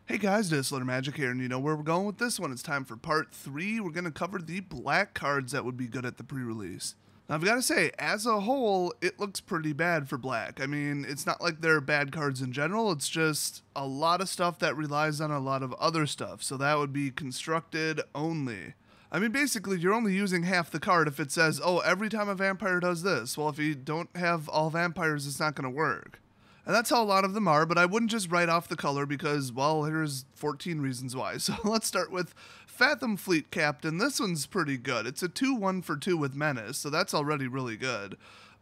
Hey guys, Ixalan Magic here, and you know where we're going with this one. It's time for part 3. We're going to cover the black cards that would be good at the pre-release. Now I've got to say, as a whole, it looks pretty bad for black. I mean, it's not like they're bad cards in general, it's just a lot of stuff that relies on a lot of other stuff, so that would be constructed only. I mean, basically, you're only using half the card if it says, oh, every time a vampire does this. Well, if you don't have all vampires, it's not going to work. And that's how a lot of them are, but I wouldn't just write off the color because, well, here's 14 reasons why. So let's start with Fathom Fleet Captain. This one's pretty good. It's a 2-1 for 2 with Menace, so that's already really good.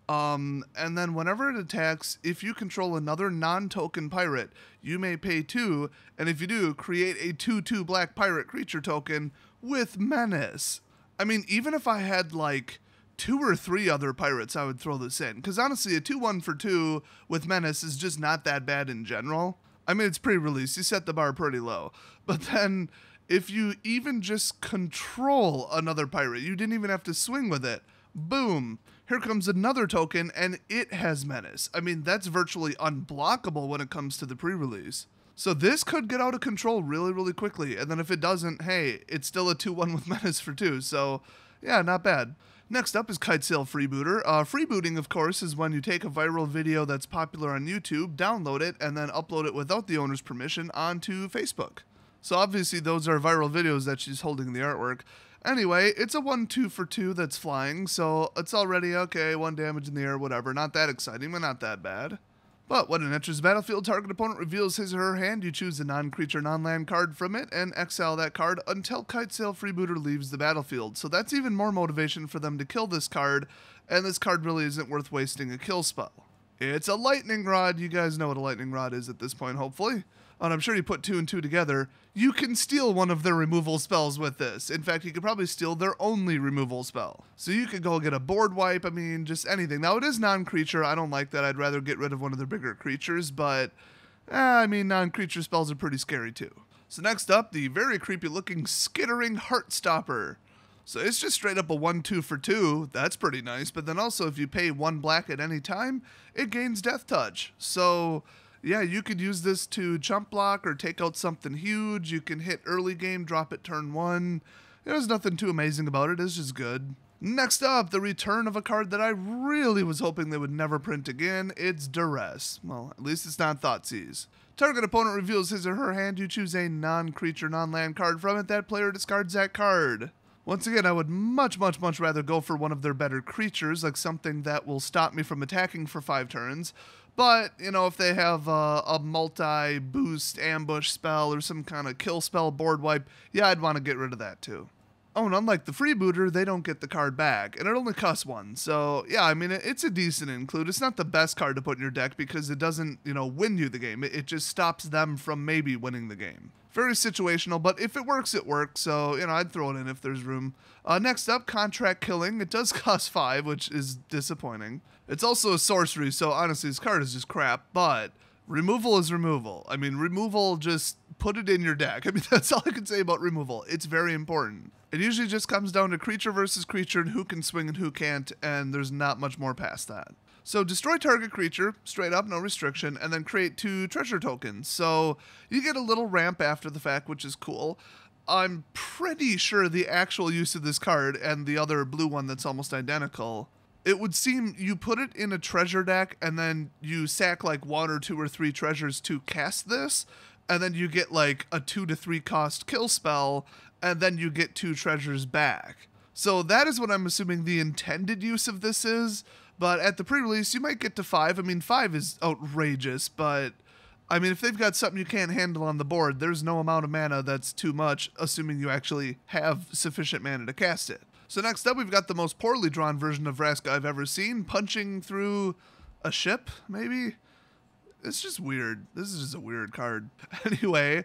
And then whenever it attacks, if you control another non-token pirate, you may pay 2, and if you do, create a 2/2 black pirate creature token with Menace. I mean, even if I had, like, 2 or 3 other pirates, I would throw this in. Because honestly, a 2-1 for 2 with Menace is just not that bad in general. I mean, it's pre-release. You set the bar pretty low. But then, if you even just control another pirate, you didn't even have to swing with it. Boom. Here comes another token, and it has Menace. I mean, that's virtually unblockable when it comes to the pre-release. So this could get out of control really, really quickly. And then if it doesn't, hey, it's still a 2-1 with Menace for 2. So, yeah, not bad. Next up is Ixalan Freebooter. Freebooting, of course, is when you take a viral video that's popular on YouTube, download it, and then upload it without the owner's permission onto Facebook. So obviously those are viral videos that she's holding the artwork. Anyway, it's a 1-2 for 2 that's flying, so it's already, okay, 1 damage in the air, whatever. Not that exciting, but not that bad. But when it enters the battlefield, target opponent reveals his or her hand. You choose a non-creature, non-land card from it and exile that card until Ixalan Freebooter leaves the battlefield. So that's even more motivation for them to kill this card, and this card really isn't worth wasting a kill spell. It's a lightning rod. You guys know what a lightning rod is at this point, hopefully. And I'm sure you put 2 and 2 together. You can steal one of their removal spells with this. In fact, you could probably steal their only removal spell. So you could go get a board wipe, I mean, just anything. Now, it is non-creature. I don't like that. I'd rather get rid of one of their bigger creatures, but, I mean, non-creature spells are pretty scary, too. So next up, the very creepy-looking Skittering Heartstopper. So it's just straight up a 1-2 for 2. That's pretty nice. But then also, if you pay 1 black at any time, it gains Death Touch. So yeah, you could use this to chump block or take out something huge. You can hit early game, drop it turn 1. There's nothing too amazing about it. It's just good. Next up, the return of a card that I really was hoping they would never print again. It's Duress. Well, at least it's not Thoughtseize. Target opponent reveals his or her hand. You choose a non-creature, non-land card from it. That player discards that card. Once again, I would much rather go for one of their better creatures, like something that will stop me from attacking for 5 turns. But, you know, if they have a multi-boost ambush spell or some kind of kill spell board wipe, yeah, I'd want to get rid of that too. Oh, and unlike the Freebooter, they don't get the card back, and it only costs 1. So, yeah, I mean, it's a decent include. It's not the best card to put in your deck because it doesn't, you know, win you the game. It just stops them from maybe winning the game. Very situational, but if it works, it works. So, you know, I'd throw it in if there's room. Next up, Contract Killing. It does cost 5, which is disappointing. It's also a sorcery, so honestly, this card is just crap, but removal is removal. I mean, removal, just put it in your deck. I mean, that's all I can say about removal. It's very important. It usually just comes down to creature versus creature and who can swing and who can't, and there's not much more past that. So destroy target creature, straight up, no restriction, and then create 2 treasure tokens. So you get a little ramp after the fact, which is cool. I'm pretty sure the actual use of this card and the other blue one that's almost identical, it would seem you put it in a treasure deck and then you sack like 1 or 2 or 3 treasures to cast this, and then you get like a 2 to 3 cost kill spell, and then you get 2 treasures back. So that is what I'm assuming the intended use of this is. But at the pre-release, you might get to 5. I mean, 5 is outrageous, but I mean, if they've got something you can't handle on the board, there's no amount of mana that's too much, assuming you actually have sufficient mana to cast it. So next up, we've got the most poorly drawn version of Vraska I've ever seen, punching through a ship, maybe? It's just weird. This is just a weird card. Anyway,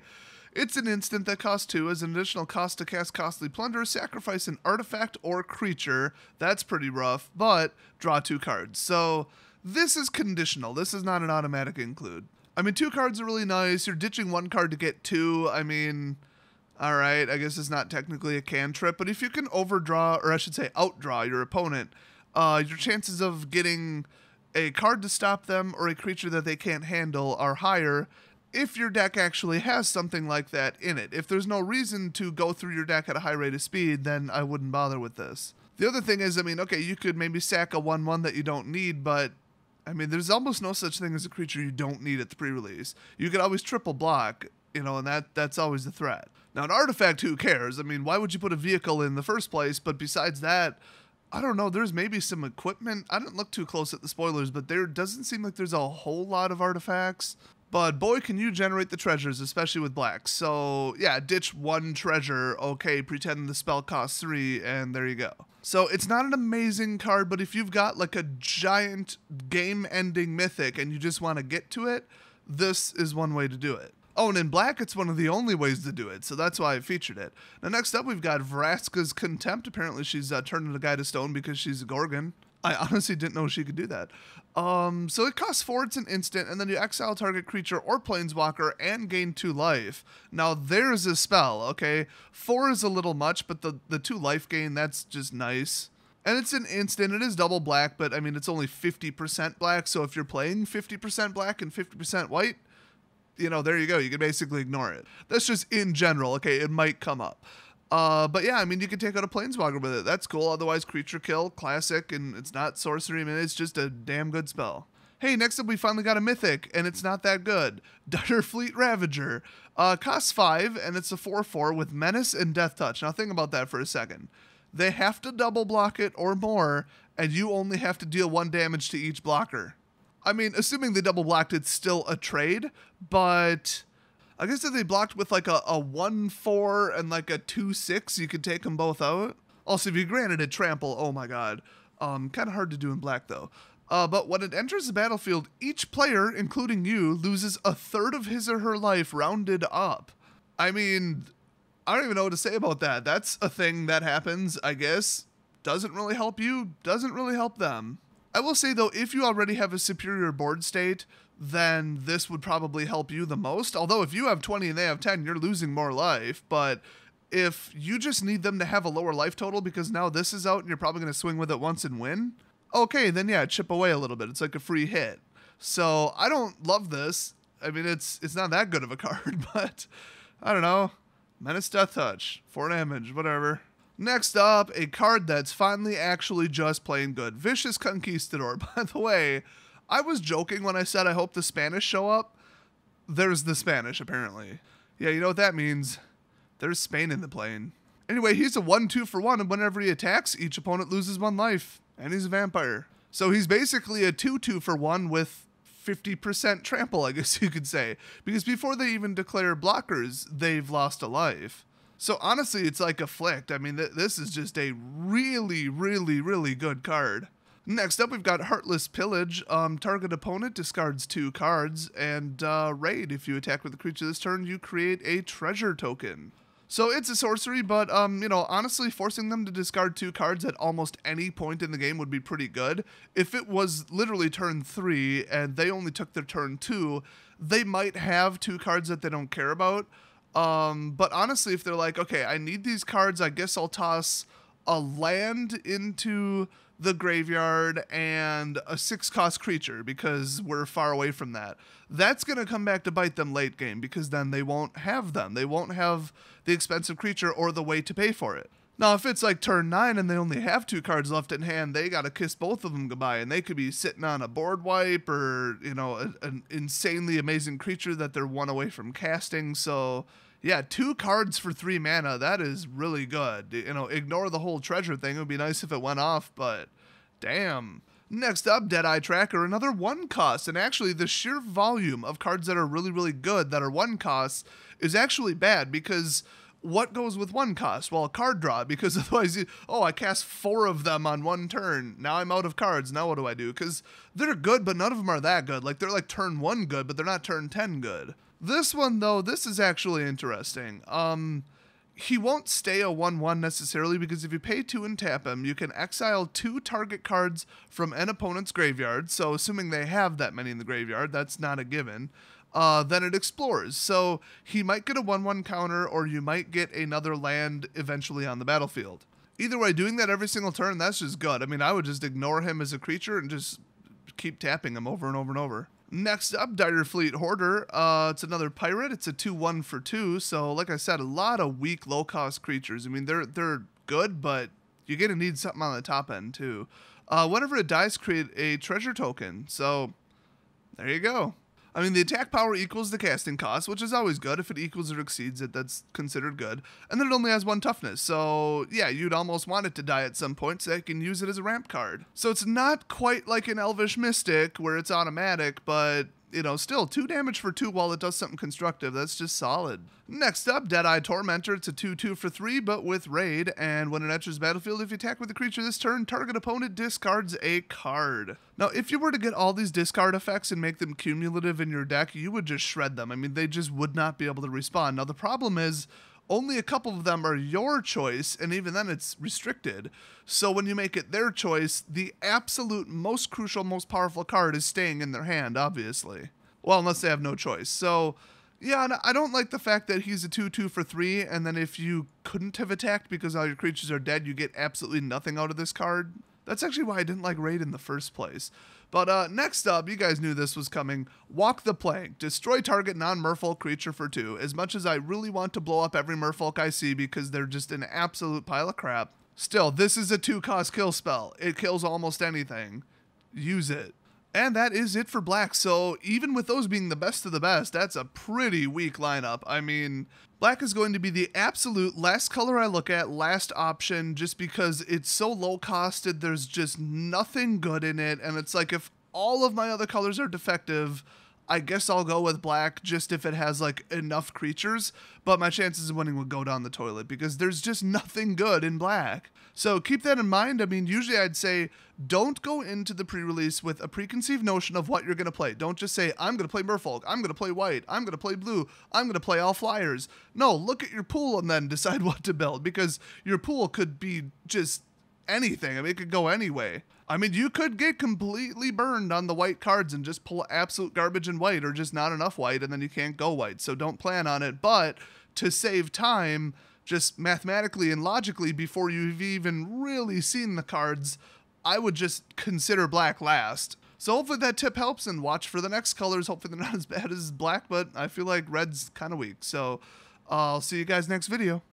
it's an instant that costs 2 as an additional cost to cast Costly Plunder, sacrifice an artifact or creature. That's pretty rough, but draw 2 cards. So this is conditional. This is not an automatic include. I mean, 2 cards are really nice. You're ditching 1 card to get 2. I mean, all right, I guess it's not technically a cantrip, but if you can overdraw, or I should say outdraw your opponent, your chances of getting a card to stop them or a creature that they can't handle are higher, if your deck actually has something like that in it. If there's no reason to go through your deck at a high rate of speed, then I wouldn't bother with this. The other thing is, I mean, okay, you could maybe sack a 1/1 that you don't need, but I mean, there's almost no such thing as a creature you don't need at the pre-release. You could always triple block, you know, and that's always the threat. Now, an artifact, who cares? I mean, why would you put a vehicle in the first place? But besides that, I don't know, there's maybe some equipment. I didn't look too close at the spoilers, but there doesn't seem like there's a whole lot of artifacts. But boy, can you generate the treasures, especially with black. So yeah, ditch 1 treasure. Okay, pretend the spell costs 3, and there you go. So it's not an amazing card, but if you've got like a giant game-ending mythic and you just want to get to it, this is one way to do it. Oh, and in black, it's one of the only ways to do it, so that's why I featured it. Now, next up, we've got Vraska's Contempt. Apparently, she's turning a guy to stone because she's a Gorgon. I honestly didn't know she could do that. So it costs 4, it's an instant, and then you exile target creature or planeswalker and gain 2 life. Now, there's a spell, okay? 4 is a little much, but the 2 life gain, that's just nice. And it's an instant, it is double black, but I mean, it's only 50% black, so if you're playing 50% black and 50% white, you know, there you go. You can basically ignore it. That's just in general. Okay, it might come up. But yeah, I mean, you can take out a planeswalker with it. That's cool. Otherwise, creature kill, classic, and it's not sorcery. I mean, it's just a damn good spell. Hey, next up, we finally got a mythic, and it's not that good. Fleet Ravager. Costs 5, and it's a 4/4 with Menace and Death Touch. Now, think about that for a second. They have to double block it or more, and you only have to deal 1 damage to each blocker. I mean, assuming they double blocked, it's still a trade, but I guess if they blocked with like a 1/4 and like a 2/6, you could take them both out. Also, if you granted it trample, oh my god. Kind of hard to do in black though. But when it enters the battlefield, each player, including you, loses 1/3 of his or her life rounded up. I mean, I don't even know what to say about that. That's a thing that happens, I guess. Doesn't really help you, doesn't really help them. I will say, though, if you already have a superior board state, then this would probably help you the most. Although if you have 20 and they have 10, you're losing more life. But if you just need them to have a lower life total because now this is out and you're probably going to swing with it once and win, okay, then yeah, chip away a little bit. It's like a free hit. So I don't love this. I mean, it's not that good of a card, but I don't know. Menace Death Touch, 4 damage, whatever. Next up, a card that's finally actually just plain good. Vicious Conquistador. By the way, I was joking when I said I hope the Spanish show up. There's the Spanish, apparently. Yeah, you know what that means. There's Spain in the plane. Anyway, he's a 1/2 for 1, and whenever he attacks, each opponent loses 1 life. And he's a vampire. So he's basically a 2/2 for 1 with 50% trample, I guess you could say. Because before they even declare blockers, they've lost a life. So honestly, it's like a flicked. I mean, this is just a really, really, really good card. Next up, we've got Heartless Pillage. Target opponent discards 2 cards, and raid. If you attack with a creature this turn, you create a treasure token. So it's a sorcery, but, you know, honestly, forcing them to discard 2 cards at almost any point in the game would be pretty good. If it was literally turn 3 and they only took their turn 2, they might have 2 cards that they don't care about. But honestly, if they're like, okay, I need these cards, I guess I'll toss a land into the graveyard and a 6-cost creature because we're far away from that. That's going to come back to bite them late game because then they won't have them. They won't have the expensive creature or the way to pay for it. Now, if it's like turn 9 and they only have 2 cards left in hand, they got to kiss both of them goodbye, and they could be sitting on a board wipe or, you know, an insanely amazing creature that they're 1 away from casting. So, yeah, 2 cards for 3 mana, that is really good. You know, ignore the whole treasure thing. It would be nice if it went off, but damn. Next up, Deadeye Tracker, another 1 cost, and actually the sheer volume of cards that are really, really good that are 1 costs is actually bad because what goes with 1 cost? Well, a card draw, because otherwise, I cast 4 of them on 1 turn. Now I'm out of cards. Now what do I do? Because they're good, but none of them are that good. Like, they're like turn 1 good, but they're not turn 10 good. This one, though, this is actually interesting. He won't stay a 1/1 necessarily, because if you pay 2 and tap him, you can exile 2 target cards from an opponent's graveyard. So assuming they have that many in the graveyard, that's not a given. Then it explores. So he might get a 1/1 counter, or you might get another land eventually on the battlefield. Either way, doing that every single turn, that's just good. I mean, I would just ignore him as a creature and just keep tapping him over and over and over. Next up, Dire Fleet Hoarder. It's another pirate. It's a 2/1 for 2. So like I said, a lot of weak, low-cost creatures. I mean, they're good, but you're going to need something on the top end too. Whenever it dies, create a treasure token. So there you go. I mean, the attack power equals the casting cost, which is always good. If it equals or exceeds it, that's considered good. And then it only has 1 toughness. So yeah, you'd almost want it to die at some point so you can use it as a ramp card. So it's not quite like an Elvish Mystic where it's automatic, but you know, still 2 damage for 2 while it does something constructive. That's just solid. Next up, Deadeye Tormentor. It's a 2/2 for 3, but with raid. And when it enters the battlefield, if you attack with a creature this turn, target opponent discards a card. Now, if you were to get all these discard effects and make them cumulative in your deck, you would just shred them. I mean, they just would not be able to respond. Now, the problem is, only a couple of them are your choice, and even then it's restricted. So when you make it their choice, the absolute most crucial, most powerful card is staying in their hand, obviously. Well, unless they have no choice. So, yeah, I don't like the fact that he's a 2/2 for 3, and then if you couldn't have attacked because all your creatures are dead, you get absolutely nothing out of this card. That's actually why I didn't like Raid in the first place. But next up, you guys knew this was coming. Walk the Plank. Destroy target non-merfolk creature for 2. As much as I really want to blow up every merfolk I see because they're just an absolute pile of crap, still, this is a 2-cost kill spell. It kills almost anything. Use it. And that is it for black. So even with those being the best of the best, that's a pretty weak lineup. I mean, black is going to be the absolute last color I look at, last option, just because it's so low costed. There's just nothing good in it. And it's like, if all of my other colors are defective, I guess I'll go with black just if it has like enough creatures, but my chances of winning would go down the toilet because there's just nothing good in black. So keep that in mind. I mean, usually I'd say don't go into the pre-release with a preconceived notion of what you're going to play. Don't just say, I'm going to play Merfolk, I'm going to play white, I'm going to play blue, I'm going to play all flyers. No, look at your pool and then decide what to build, because your pool could be just anything. I mean, it could go anyway. I mean, you could get completely burned on the white cards and just pull absolute garbage in white, or just not enough white, and then you can't go white. So don't plan on it. But to save time, just mathematically and logically, before you've even really seen the cards, I would just consider black last. So hopefully that tip helps, and watch for the next colors. Hopefully they're not as bad as black, but I feel like red's kind of weak. So I'll see you guys next video.